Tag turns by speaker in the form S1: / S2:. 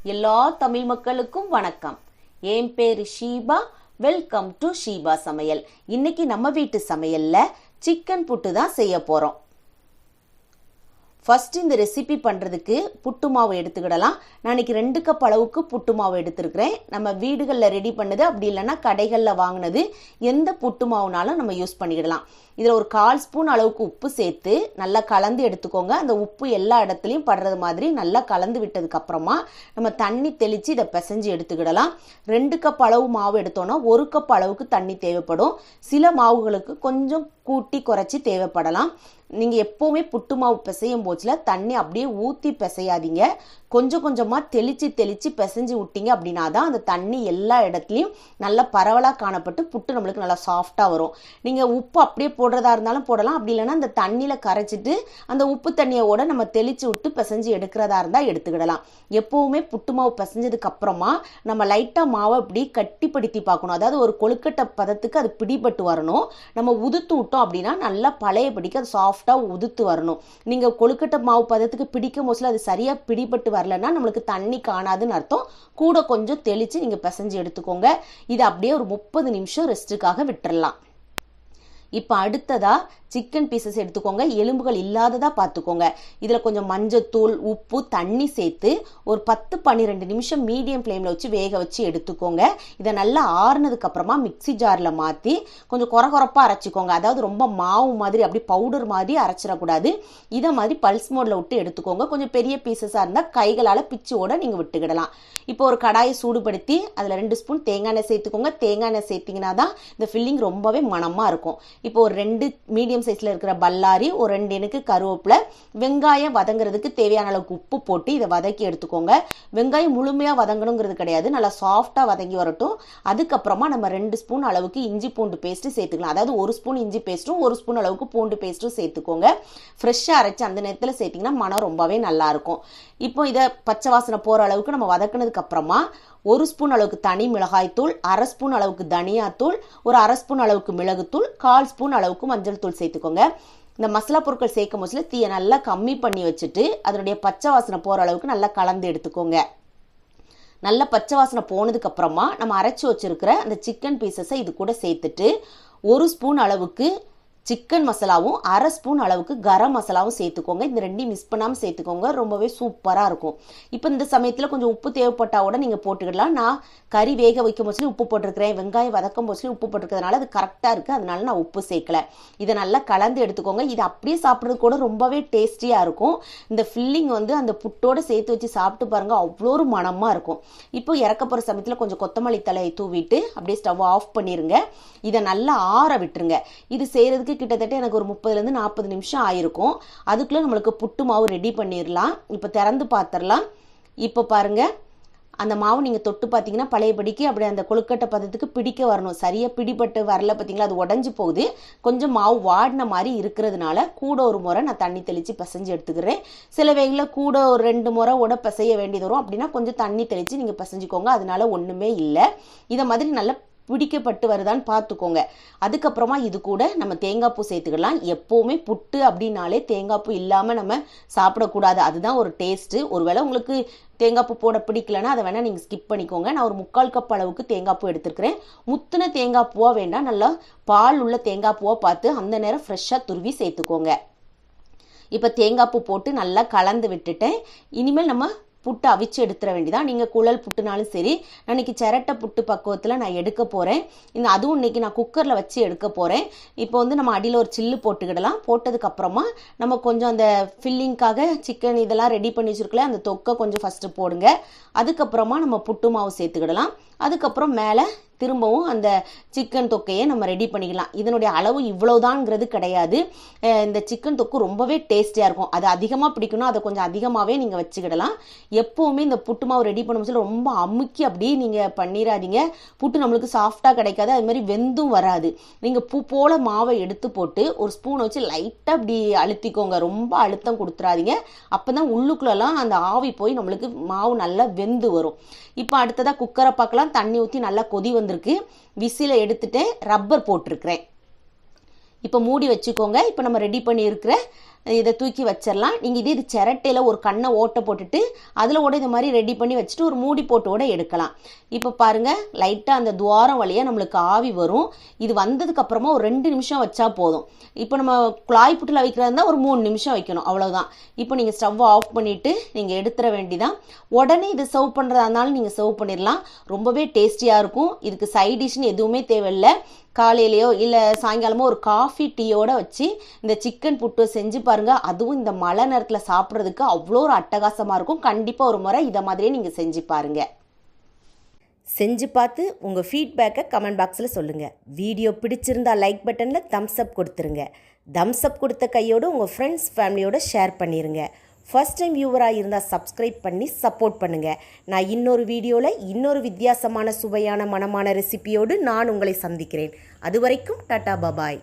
S1: எல்லா தமிழ் மக்களுக்கும் வணக்கம். என் பேரு ஷீபா. வெல்கம் டு ஷீபா சமையல். இன்னைக்கு நம்ம வீட்டு சமையல்ல சிக்கன் புட்டு தான் செய்ய போறோம். ஃபர்ஸ்ட் இந்த ரெசிபி பண்ணுறதுக்கு புட்டு மாவு எடுத்துக்கிடலாம். நான் இன்னைக்கு 2 கப் அளவுக்கு புட்டு மாவு எடுத்துருக்கிறேன். நம்ம வீடுகளில் ரெடி பண்ணது, அப்படி இல்லைன்னா கடைகளில் வாங்கினது, எந்த புட்டு மாவுனாலும் நம்ம யூஸ் பண்ணிக்கிடலாம். இதில் ஒரு 1/4 ஸ்பூன் அளவுக்கு உப்பு சேர்த்து நல்லா கலந்து எடுத்துக்கோங்க. அந்த உப்பு எல்லா இடத்துலையும் படுறது மாதிரி நல்லா கலந்து விட்டதுக்கு அப்புறமா நம்ம தண்ணி தெளித்து இதை பிசைஞ்சு எடுத்துக்கிடலாம். 2 கப் அளவு மாவு எடுத்தோன்னா 1 கப் அளவுக்கு தண்ணி தேவைப்படும். சில மாவுகளுக்கு கொஞ்சம் கூட்டி குறைச்சி தேவைப்படலாம். நீங்கள் எப்போவுமே புட்டு மாவு பிசையும் போச்சில் தண்ணி அப்படியே ஊற்றி பிசையாதீங்க. கொஞ்சம் கொஞ்சமாக தெளித்து பிசைஞ்சு விட்டீங்க அப்படின்னா தான் அந்த தண்ணி எல்லா இடத்துலையும் நல்லா பரவலாக காணப்பட்டு புட்டு நம்மளுக்கு நல்லா சாஃப்டாக வரும். நீங்கள் உப்பு அப்படியே போடுறதா இருந்தாலும் போடலாம். அப்படி இல்லைன்னா அந்த தண்ணியில் கரைச்சிட்டு அந்த உப்பு தண்ணியோட நம்ம தெளித்து விட்டு பிசைஞ்சு எடுக்கிறதா இருந்தால் எடுத்துக்கிடலாம். எப்போவுமே புட்டு மாவு பிசைஞ்சதுக்கு அப்புறமா நம்ம லைட்டாக மாவை இப்படி கட்டிப்படுத்தி பார்க்கணும். அதாவது ஒரு கொழுக்கட்டை பதத்துக்கு அது பிடிபட்டு வரணும். நம்ம உதுத்து விட்டோம் அப்படின்னா நல்லா பழையபடிக்கு அது சாஃப்டாக உதுத்து வரணும். நீங்கள் கொழுக்கட்டை மாவு பதத்துக்கு பிடிக்கும் போதுல அது சரியாக பிடிபட்டு வரலன்னா நம்மளுக்கு தண்ணி காணாதுன்னு அர்த்தம். கூட கொஞ்சம் தெளித்து நீங்கள் பிசைஞ்சு எடுத்துக்கோங்க. இதை அப்படியே ஒரு 30 நிமிஷம் ரெஸ்ட்டுக்காக விட்டுறலாம். இப்போ அடுத்ததா சிக்கன் பீசஸ் எடுத்துக்கோங்க. எலும்புகள் இல்லாததா பார்த்துக்கோங்க. இதில் கொஞ்சம் மஞ்சத்தூள், உப்பு, தண்ணி சேர்த்து ஒரு 10-12 நிமிஷம் மீடியம் ஃப்ளேமில் வச்சு வேக வச்சு எடுத்துக்கோங்க. இதை நல்லா ஆறுனதுக்கு அப்புறமா மிக்சி ஜாரில் மாற்றி கொஞ்சம் கொரகொரப்பாக அரைச்சிக்கோங்க. அதாவது ரொம்ப மாவு மாதிரி அப்படி பவுடர் மாதிரி அரைச்சிடக்கூடாது. இதை மாதிரி பல்ஸ் மோடில் விட்டு எடுத்துக்கோங்க. கொஞ்சம் பெரிய பீசஸாக இருந்தால் கைகளால் பிச்சோட நீங்கள் விட்டுக்கிடலாம். இப்போ ஒரு கடாயை சூடுபடுத்தி அதில் 2 ஸ்பூன் தேங்காய் எண்ணெய் சேர்த்துக்கோங்க. தேங்காய் எண்ணெய் சேர்த்திங்கன்னா தான் இந்த ஃபில்லிங் ரொம்பவே மணமாக இருக்கும். இப்போ ஒரு 2 மீடியம் சைஸ்ல இருக்கிற பல்லாரி, ஒரு 2 எனக்கு கருவேப்பிலை, வெங்காயம் வதங்குறதுக்கு தேவையான அளவுக்கு உப்பு போட்டு இதை வதக்கி எடுத்துக்கோங்க. வெங்காயம் முழுமையா வதங்கணுங்கிறது கிடையாது, நல்லா சாஃப்டா வதங்கி வரட்டும். அதுக்கப்புறமா நம்ம 2 ஸ்பூன் அளவுக்கு இஞ்சி பூண்டு பேஸ்ட் சேர்த்துக்கலாம். அதாவது 1 ஸ்பூன் இஞ்சி பேஸ்ட்டும் 1 ஸ்பூன் அளவுக்கு பூண்டு பேஸ்ட்டும் சேர்த்துக்கோங்க. ஃப்ரெஷ்ஷா அரைச்சு அந்த நேரத்தில் சேர்த்தீங்கன்னா மனம் ரொம்பவே நல்லா இருக்கும். இப்போ இதை பச்சை வாசனை போற அளவுக்கு நம்ம வதக்குனதுக்கு அப்புறமா 1 ஸ்பூன் அளவுக்கு தனி மிளகாய் தூள், 1/2 ஸ்பூன் அளவுக்கு தனியாத்தூள், ஒரு 1/2 ஸ்பூன் அளவுக்கு மிளகுத்தூள், 1/4 ஸ்பூன் அளவுக்கு மஞ்சள் தூள் சேர்த்துக்கோங்க. இந்த மசாலா பொருட்கள் சேர்க்கும் போதுல தீயை நல்லா கம்மி பண்ணி வச்சுட்டு அதனுடைய பச்சை வாசனை போற அளவுக்கு நல்லா கலந்து எடுத்துக்கோங்க. நல்ல பச்சை வாசனை போனதுக்கு அப்புறமா நம்ம அரைச்சி வச்சிருக்கிற அந்த சிக்கன் பீசஸை இது கூட சேர்த்துட்டு 1 ஸ்பூன் அளவுக்கு சிக்கன் மசாலாவும் 1/2 ஸ்பூன் அளவுக்கு கரம் மசாலாவும் சேர்த்துக்கோங்க. இந்த 2 மிஸ் பண்ணாமல் சேர்த்துக்கோங்க. ரொம்பவே சூப்பராக இருக்கும். இப்போ இந்த சமயத்தில் கொஞ்சம் உப்பு தேவைப்பட்டா கூட நீங்கள் போட்டுக்கிடலாம். நான் கறி வேக வைக்கும் போது உப்பு போட்டிருக்கிறேன், வெங்காயம் வதக்கும் போது உப்பு போட்டிருக்கிறதுனால அது கரெக்டாக இருக்குது. அதனால நான் உப்பு சேர்க்கல. இதை நல்லா கலந்து எடுத்துக்கோங்க. இது அப்படியே சாப்பிட்றது கூட ரொம்பவே டேஸ்டியாக இருக்கும். இந்த ஃபில்லிங் அந்த புட்டோடு சேர்த்து வச்சு சாப்பிட்டு பாருங்க, அவ்வளோ ஒரு மணமாக இருக்கும். இப்போ இறக்க போகிற சமயத்தில் கொஞ்சம் கொத்தமல்லி தலையை தூவிட்டு அப்படியே ஸ்டவ் ஆஃப் பண்ணிடுங்க. இதை நல்லா ஆற விட்டுருங்க. இது செய்கிறதுக்கு கிட்டத்தட்ட எனக்கு ஒரு 30-40 நிமிஷம் ஆயிருக்கும். அதுக்குள்ள நம்மளுக்கு புட்டு மாவு ரெடி பண்ணிடலாம். இப்போ திறந்து பார்த்துடலாம். இப்போ பாருங்க, அந்த மாவு நீங்கள் தொட்டு பார்த்தீங்கன்னா பழையபடிக்கு அப்படி அந்த கொழுக்கட்டை பதத்துக்கு பிடிக்க வரணும். சரியாக பிடிபட்டு வரல பார்த்தீங்களா, அது உடஞ்சி போகுது. கொஞ்சம் மாவு வாடின மாதிரி இருக்கிறதுனால கூட ஒரு முறை நான் தண்ணி தெளித்து பிசைஞ்சு எடுத்துக்கிறேன். சில வேளையில் கூட ஒரு 2 முறை பிசைய வேண்டியது வரும். அப்படின்னா கொஞ்சம் தண்ணி தெளித்து நீங்கள் பிசைஞ்சிக்கோங்க. அதனால ஒன்றுமே இல்லை. இதை மாதிரி நல்லா பிடிக்கப்பட்டு வருதான்னு பார்த்துக்கோங்க. அதுக்கப்புறமா இது கூட நம்ம தேங்காய் பூ சேர்த்துக்கலாம். எப்போவுமே புட்டு அப்படின்னாலே தேங்காய் பூ இல்லாமல் நம்ம சாப்பிடக்கூடாது. அதுதான் ஒரு டேஸ்ட்டு. ஒருவேளை உங்களுக்கு தேங்காய் பூ போட பிடிக்கலன்னா அதை வேணால் நீங்கள் ஸ்கிப் பண்ணிக்கோங்க. நான் ஒரு 3/4 கப் அளவுக்கு தேங்காய் பூ எடுத்துருக்கிறேன். முத்தின தேங்காய் பூவாக வேண்டாம், நல்லா பால் உள்ள தேங்காய் பூவாக பார்த்து அந்த நேரம் ஃப்ரெஷ்ஷாக துருவி சேர்த்துக்கோங்க. இப்போ தேங்காய் பூ போட்டு நல்லா கலந்து விட்டுட்டேன். இனிமேல் நம்ம புட்டு அவிச்சு எடுத்துட வேண்டியதான். நீங்கள் குழல் புட்டுனாலும் சரி. நான் இன்னைக்கு சிரட்டை புட்டு பக்குவத்தில் நான் எடுக்க போகிறேன். அதுவும் இன்னைக்கு நான் குக்கரில் வச்சு எடுக்க போகிறேன். இப்போ நம்ம அடியில் ஒரு சில்லு போட்டுக்கிடலாம். போட்டதுக்கப்புறமா நம்ம கொஞ்சம் அந்த ஃபில்லிங்காக சிக்கன் இதெல்லாம் ரெடி பண்ணி வச்சுருக்கல, அந்த தொக்கை கொஞ்சம் ஃபஸ்ட்டு போடுங்க. அதுக்கப்புறமா நம்ம புட்டு மாவு சேர்த்துக்கிடலாம். அதுக்கப்புறம் மேலே திரும்பவும் அந்த சிக்கன் தொக்கையை நம்ம ரெடி பண்ணிக்கலாம். இதனுடைய அளவு இவ்வளவுதான்ங்கிறது கிடையாது. இந்த சிக்கன் தொக்கு ரொம்பவே டேஸ்டியாக இருக்கும். அது அதிகமாக பிடிக்கணும், அதை கொஞ்சம் அதிகமாகவே நீங்கள் வச்சுக்கிடலாம். எப்போவுமே இந்த புட்டு மாவு ரெடி பண்ணும்போது ரொம்ப அமுக்கி அப்படியே நீங்கள் பண்ணிடாதீங்க. புட்டு நம்மளுக்கு சாஃப்டாக கிடைக்காது, அது மாதிரி வெந்தும் வராது. நீங்கள் பூ போல மாவை எடுத்து போட்டு ஒரு ஸ்பூன் வச்சு லைட்டாக அப்படி அழுத்திக்கோங்க. ரொம்ப அழுத்தம் கொடுத்துறாதீங்க. அப்போ தான் உள்ளுக்குள்ளெல்லாம் அந்த ஆவி போய் நம்மளுக்கு மாவு நல்லா வெந்து வரும். இப்போ அடுத்ததாக குக்கரை பார்க்கலாம். தண்ணி ஊற்றி நல்லா கொதி வந்திருக்கு. விசில எடுத்துட்டு ரப்பர் போட்டிருக்கிறேன். இப்போ மூடி வச்சுக்கோங்க. இப்போ நம்ம ரெடி பண்ணியிருக்கிற இதை தூக்கி வச்சிடலாம். நீங்கள் இது சிரட்டையில் ஒரு கண்ணை ஓட்டை போட்டுட்டு அதில் கூட இந்த மாதிரி ரெடி பண்ணி வச்சுட்டு ஒரு மூடி போட்டோட எடுக்கலாம். இப்போ பாருங்கள், லைட்டாக அந்த துவாரம் வழியாக நம்மளுக்கு ஆவி வரும். இது வந்ததுக்கப்புறமா ஒரு 2 நிமிஷம் வச்சா போதும். இப்போ நம்ம குழாய் புட்டில் வைக்கிறதா இருந்தால் ஒரு 3 நிமிஷம் வைக்கணும், அவ்வளோதான். இப்போ நீங்கள் ஸ்டவ்வை ஆஃப் பண்ணிவிட்டு நீங்கள் எடுத்துட வேண்டிதான். உடனே இது சர்வ் பண்ணுறதா இருந்தாலும் நீங்கள் சர்வ் பண்ணிடலாம். ரொம்பவே டேஸ்டியாக இருக்கும். இதுக்கு சைட் டிஷ்னு எதுவுமே தேவையில்லை. காலையிலையோ இல்லை சாயங்காலமோ ஒரு காஃபி டீயோட வச்சு இந்த சிக்கன் புட்டு செஞ்சு பாருங்கள். அதுவும் இந்த மழை நேரத்தில் சாப்பிட்றதுக்கு அவ்வளோ ஒரு அட்டகாசமாக இருக்கும். கண்டிப்பாக ஒரு முறை இதை மாதிரியே நீங்கள் செஞ்சு பாருங்கள். செஞ்சு பார்த்து உங்கள் ஃபீட்பேக்கை கமெண்ட் பாக்ஸில் சொல்லுங்கள். வீடியோ பிடிச்சிருந்தா லைக் பட்டனில் தம்ஸ் அப் கொடுத்துருங்க. தம்ஸ் அப் கொடுத்த கையோடு உங்கள் ஃப்ரெண்ட்ஸ் ஃபேமிலியோடு ஷேர் பண்ணிடுங்க. ஃபர்ஸ்ட் டைம் வியூவராக இருந்தால் சப்ஸ்கிரைப் பண்ணி சப்போர்ட் பண்ணுங்கள். நான் இன்னொரு வீடியோவில் இன்னொரு வித்தியாசமான சுவையான மனமான ரெசிபியோடு நான் உங்களை சந்திக்கிறேன். அது வரைக்கும் டாடா பபாய்.